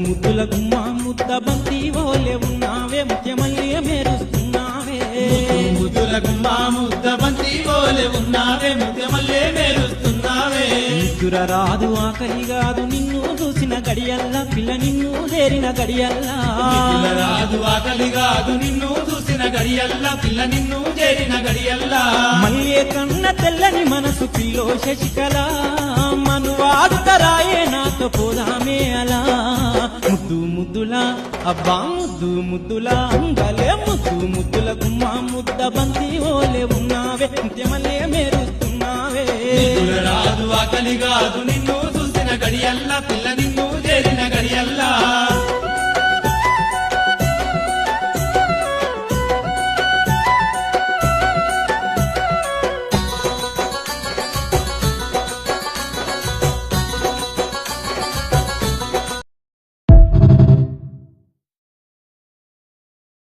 ముద్దుల గుమ్మ ముద్ద బంతి ఓలే ఉన్నావే ముత్యమల్లే మెరుస్తున్నావే ముద్దుల గుమ్మ ముద్ద బంతి ఓలే ఉన్నావే ముత్యమల్లే మెరుస్తున్నావే నిద్దుర రాదు ఆకలి కాదు నిన్ను చూసిన గడియల్లా పిల్ల నిన్ను చేరిన గడియల్లా రాదు ఆకలి కాదు నిన్ను చూసిన గడియల్లా పిల్ల నిన్ను చేరిన గడియల్లా మల్లే కన్న తెల్లని మనసు పిల్లో శశికళ మనువాడుతరాయే నాతో పోదామే అలా ముద్దు ముద్దులా అబ్బా ముద్దు ముద్దులా అంగలే ముద్దు ముద్దుల గుమ్మ ముద్ద బంతి ఓలే ఉన్నావే ముత్యమల్లే మెరుస్తున్నావే రాదు ఆకలి కాదు నిన్ను చూసిన గడియల్లా పిల్ల నిన్ను చేరిన గడి